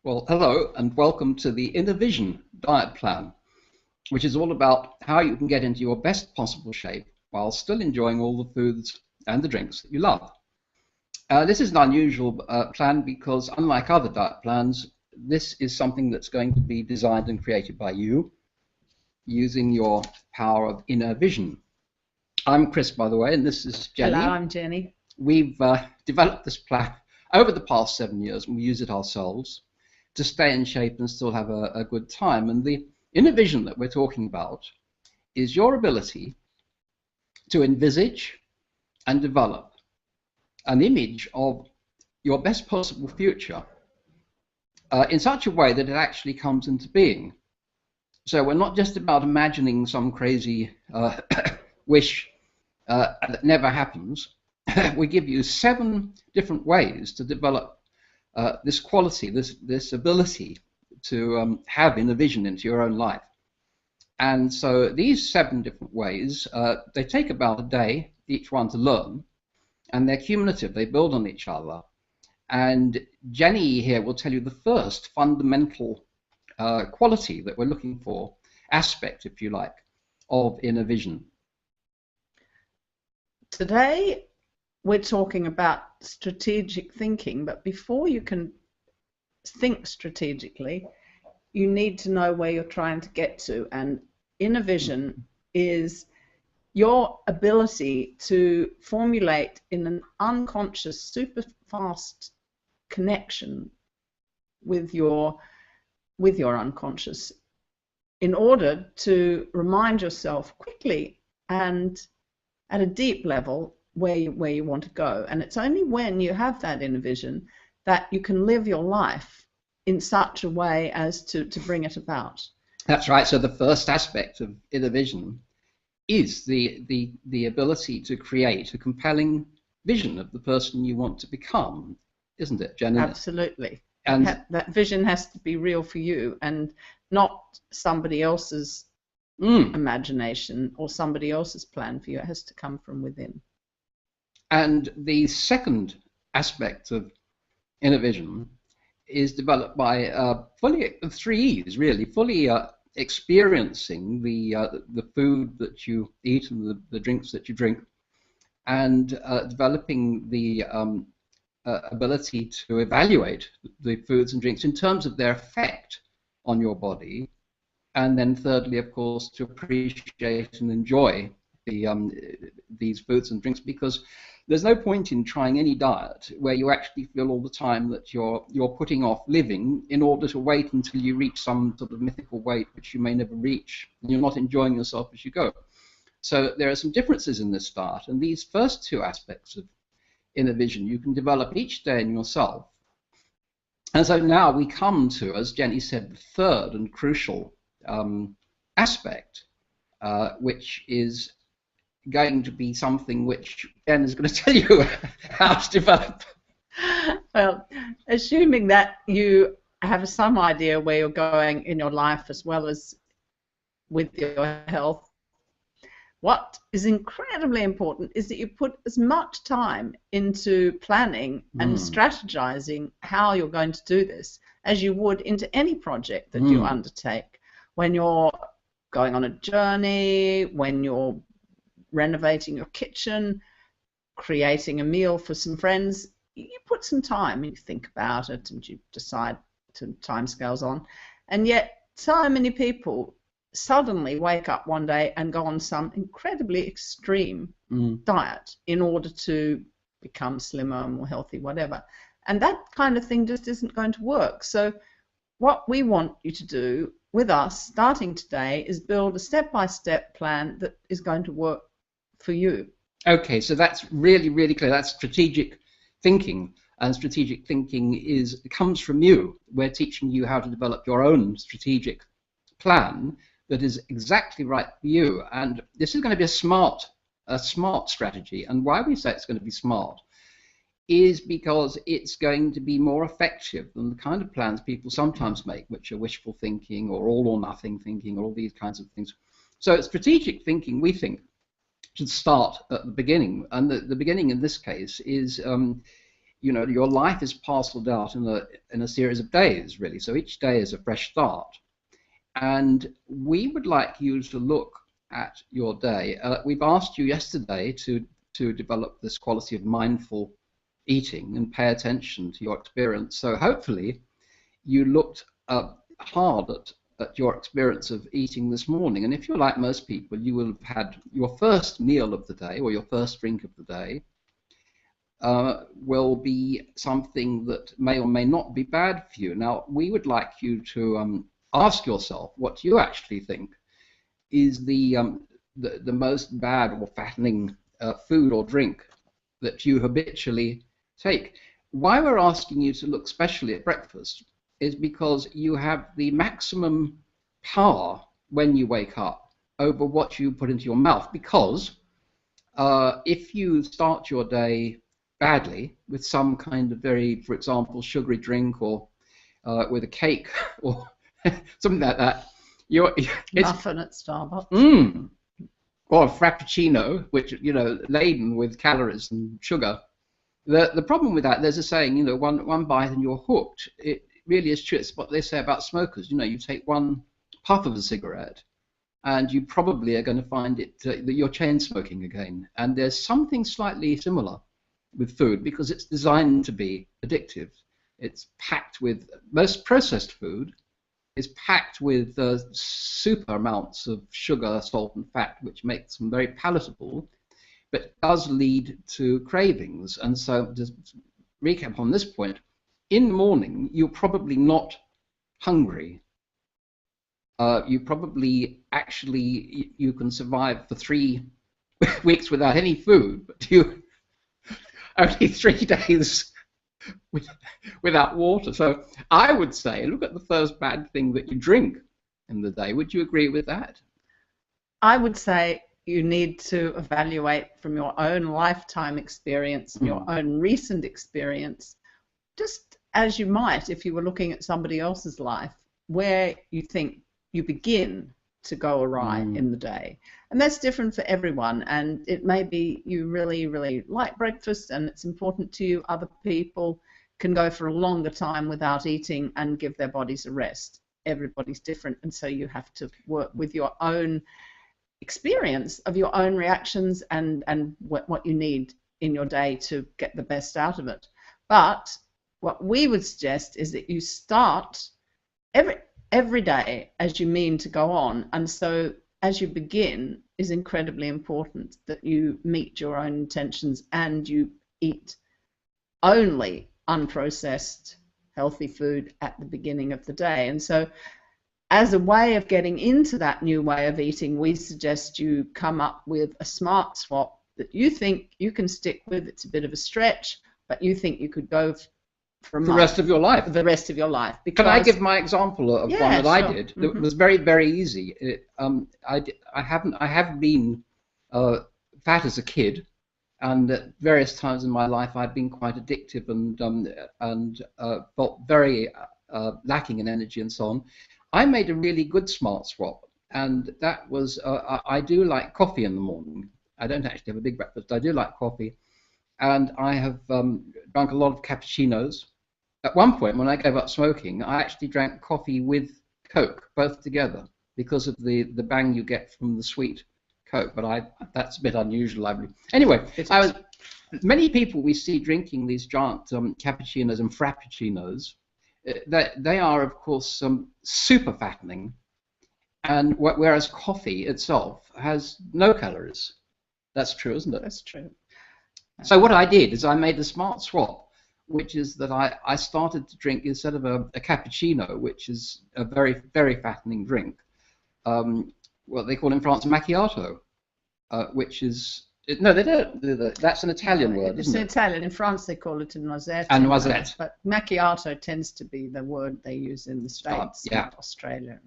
Well, hello and welcome to the InnerVision diet plan, which is all about how you can get into your best possible shape while still enjoying all the foods and the drinks that you love. This is an unusual plan because, unlike other diet plans, this is something that's going to be designed and created by you using your power of inner vision. I'm Chris, by the way, and this is Jenny. Hello, I'm Jenny. We've developed this plan over the past 7 years, and we use it ourselves to stay in shape and still have a good time. And the inner vision that we're talking about is your ability to envisage and develop an image of your best possible future in such a way that it actually comes into being. So we're not just about imagining some crazy wish that never happens. We give you 7 different ways to develop this quality, this ability to have inner vision into your own life. And so these 7 different ways, they take about a day each one to learn, and they're cumulative, they build on each other. And Jenny here will tell you the first fundamental quality that we're looking for, aspect, if you like, of inner vision. Today we're talking about strategic thinking, but before you can think strategically, you need to know where you're trying to get to. And inner vision is your ability to formulate in an unconscious, super fast connection with your unconscious in order to remind yourself quickly and at a deep level where you want to go. And it's only when you have that inner vision that you can live your life in such a way as to bring it about. That's right. So the first aspect of inner vision is the ability to create a compelling vision of the person you want to become, isn't it, Jenny? Absolutely. And that vision has to be real for you and not somebody else's imagination or somebody else's plan for you. It has to come from within. And the second aspect of inner vision is developed by fully 3 E's, really, fully experiencing the food that you eat and the drinks that you drink, and developing the ability to evaluate the foods and drinks in terms of their effect on your body, and then thirdly, of course, to appreciate and enjoy these foods and drinks, because there's no point in trying any diet where you actually feel all the time that you're putting off living in order to wait until you reach some sort of mythical weight which you may never reach, and you're not enjoying yourself as you go. So there are some differences in this diet, and these first 2 aspects of inner vision you can develop each day in yourself. And so now we come to, as Jenny said, the third and crucial aspect, which is going to be something which Jen is going to tell you how to develop. Well, assuming that you have some idea where you're going in your life as well as with your health, what is incredibly important is that you put as much time into planning and strategizing how you're going to do this as you would into any project that you undertake. When you're going on a journey, when you're renovating your kitchen, creating a meal for some friends, you put some time and you think about it and you decide to timescales on. And yet so many people suddenly wake up one day and go on some incredibly extreme diet in order to become slimmer, more healthy, whatever. And that kind of thing just isn't going to work. So what we want you to do with us starting today is build a step-by-step plan that is going to work for you. Okay, so that's really, really clear. That's strategic thinking, and strategic thinking comes from you. We're teaching you how to develop your own strategic plan that is exactly right for you, and this is going to be a smart strategy. And why we say it's going to be smart is because it's going to be more effective than the kind of plans people sometimes make, which are wishful thinking or all or nothing thinking or all these kinds of things. So strategic thinking, we think, should start at the beginning, and the beginning in this case is you know, your life is parceled out in a series of days, really. So each day is a fresh start. And we would like you to look at your day. We've asked you yesterday to develop this quality of mindful eating and pay attention to your experience. So hopefully you looked hard at your experience of eating this morning. And if you're like most people, you will have had your first meal of the day or your first drink of the day will be something that may or may not be bad for you. Now, we would like you to ask yourself what you actually think is the most bad or fattening food or drink that you habitually take. Why we're asking you to look especially at breakfast is because you have the maximum power when you wake up over what you put into your mouth, because if you start your day badly with some kind of very, for example, sugary drink, or with a cake or something like that, muffin at Starbucks. Or a frappuccino, which, you know, laden with calories and sugar. The problem with that, there's a saying, you know, one bite and you're hooked. It really is true. It's what they say about smokers. You know, you take one puff of a cigarette and you probably are going to find it that you're chain smoking again. And there's something slightly similar with food, because it's designed to be addictive. It's packed with, most processed food is packed with super amounts of sugar, salt, and fat, which makes them very palatable, but does lead to cravings. And so, just recap on this point, in the morning, you're probably not hungry. You probably actually, you can survive for 3 weeks without any food, but you only 3 days without water. So I would say, look at the first bad thing that you drink in the day. Would you agree with that? I would say you need to evaluate from your own lifetime experience, your own recent experience, just as you might if you were looking at somebody else's life, where you think you begin to go awry in the day. And that's different for everyone, and it may be you really, really like breakfast and it's important to you. Other people can go for a longer time without eating and give their bodies a rest. Everybody's different, and so you have to work with your own experience of your own reactions and what you need in your day to get the best out of it. But what we would suggest is that you start every day as you mean to go on, and so as you begin is incredibly important that you meet your own intentions and you eat only unprocessed healthy food at the beginning of the day. And so as a way of getting into that new way of eating, we suggest you come up with a smart swap that you think you can stick with. It's a bit of a stretch, but you think you could go for the rest of your life. The rest of your life. Can I give my example of one that I did? It was very, very easy. I have been fat as a kid, and at various times in my life I've been quite addictive and felt very lacking in energy and so on. I made a really good smart swap, and that was I do like coffee in the morning. I don't actually have a big breakfast. I do like coffee, and I have drunk a lot of cappuccinos. At one point, when I gave up smoking, I actually drank coffee with Coke, both together, because of the bang you get from the sweet Coke. But that's a bit unusual, I believe. Anyway, many people we see drinking these giant cappuccinos and frappuccinos. They are, of course, super fattening, and whereas coffee itself has no calories. That's true, isn't it? That's true. So what I did is I made a smart swap, which is that I started to drink, instead of a cappuccino, which is a very, very fattening drink, what they call in France macchiato, which is... No, they don't. That's an Italian word, it's isn't it? It's Italian. In France, they call it a noisette. A noisette. But macchiato tends to be the word they use in the States, and Australia.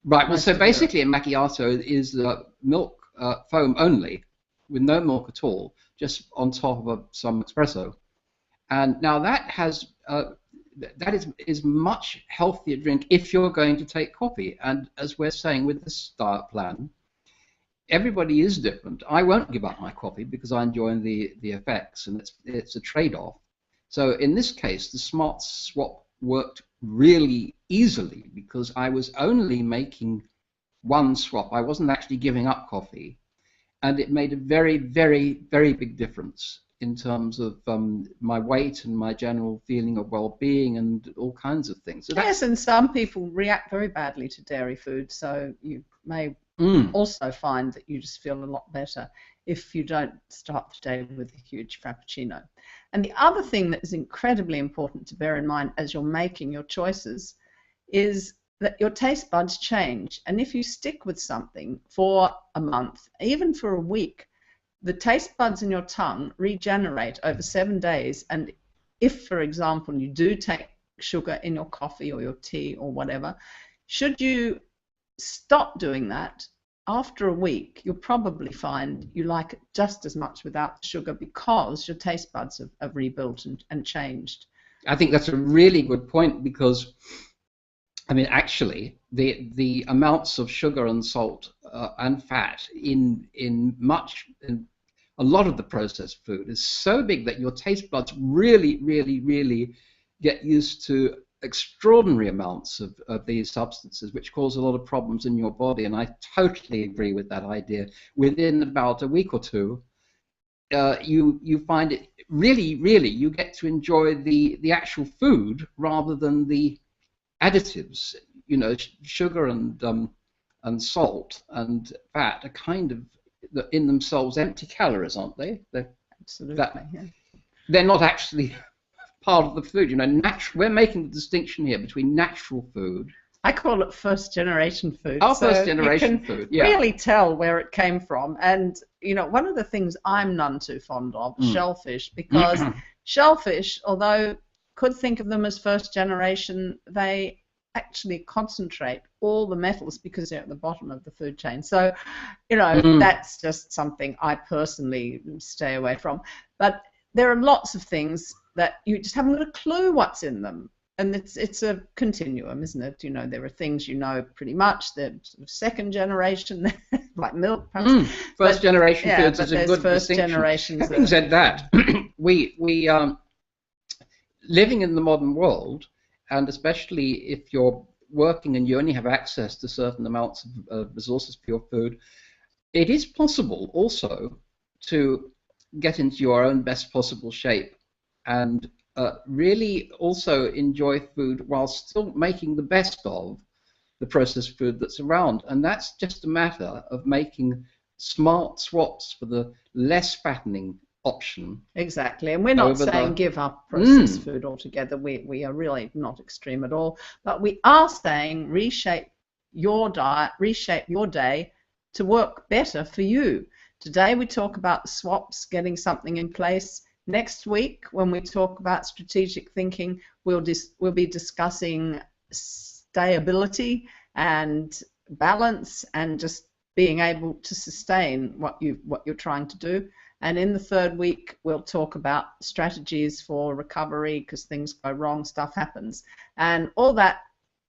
Right. Well, so basically, a macchiato is milk foam only, with no milk at all, just on top of some espresso. And now that has that is much healthier drink if you're going to take coffee. And as we're saying with this diet plan, everybody is different. I won't give up my coffee because I enjoy the effects, and it's a trade-off. So in this case, the Smart Swap worked really easily because I was only making one swap. I wasn't actually giving up coffee, and it made a very, very, very big difference in terms of my weight and my general feeling of well-being and all kinds of things. So yes, and some people react very badly to dairy food, so you may also find that you just feel a lot better if you don't start the day with a huge frappuccino. And the other thing that is incredibly important to bear in mind as you're making your choices is that your taste buds change. And if you stick with something for a month, even for a week, the taste buds in your tongue regenerate over 7 days. And if, for example, you do take sugar in your coffee or your tea or whatever, should you stop doing that, after a week, you'll probably find you like it just as much without the sugar because your taste buds have rebuilt and changed. I think that's a really good point because, I mean, actually, the amounts of sugar and salt and fat in a lot of the processed food is so big that your taste buds really, really, really get used to extraordinary amounts of these substances, which cause a lot of problems in your body. And I totally agree with that idea. Within about a week or two, you find it really, really, you get to enjoy the actual food rather than the additives. You know, sugar and salt and fat are kind of in themselves empty calories, aren't they? Absolutely. Yeah. They're not actually part of the food. You know, we're making the distinction here between natural food. I call it first generation food. Our first generation food. You can really tell where it came from. And you know, one of the things I'm none too fond of, shellfish, because shellfish, although could think of them as first generation, they actually concentrate all the metals because they're at the bottom of the food chain. So, you know, that's just something I personally stay away from. But there are lots of things that you just haven't got a clue what's in them. And it's a continuum, isn't it? You know, there are things you know pretty much. They're sort of second generation, like milk. First generation foods is a good first distinction. generations. Having said that, we living in the modern world, and especially if you're working and you only have access to certain amounts of resources for your food, it is possible also to get into your own best possible shape and really also enjoy food while still making the best of the processed food that's around. And that's just a matter of making smart swaps for the less fattening option. Exactly. And we're not saying give up processed food altogether. We are really not extreme at all. But we are saying reshape your diet, reshape your day to work better for you. Today we talk about swaps, getting something in place. Next week, when we talk about strategic thinking, we'll be discussing stability and balance and just being able to sustain what you're trying to do. And in the third week, we'll talk about strategies for recovery because things go wrong, stuff happens. And all that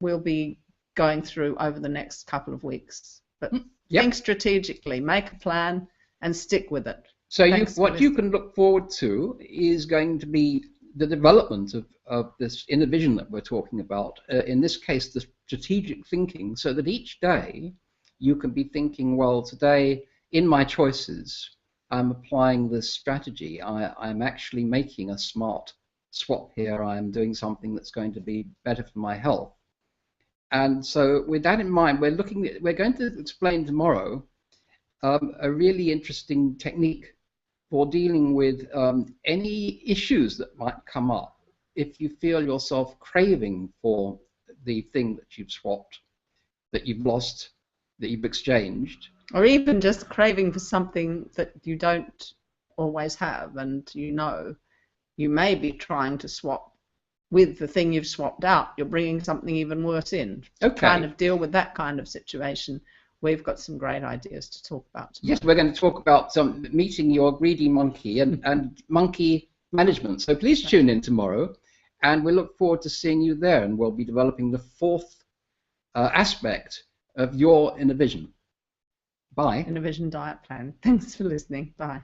we'll be going through over the next couple of weeks. But think strategically, make a plan, and stick with it. So what you can look forward to is going to be the development of this inner vision that we're talking about. In this case, the strategic thinking, so that each day you can be thinking, well, today in my choices, I'm applying this strategy. I'm actually making a smart swap here. I'm doing something that's going to be better for my health. And so with that in mind, we're going to explain tomorrow a really interesting technique for dealing with any issues that might come up if you feel yourself craving for the thing that you've swapped, that you've lost, that you've exchanged. Or even just craving for something that you don't always have, and you know you may be trying to swap with the thing you've swapped out. You're bringing something even worse in. To kind of deal with that kind of situation, we've got some great ideas to talk about tomorrow. Yes, we're going to talk about meeting your greedy monkey and monkey management. So please tune in tomorrow, and we look forward to seeing you there, and we'll be developing the fourth aspect of your inner vision. Bye. Inner Vision Diet Plan. Thanks for listening. Bye.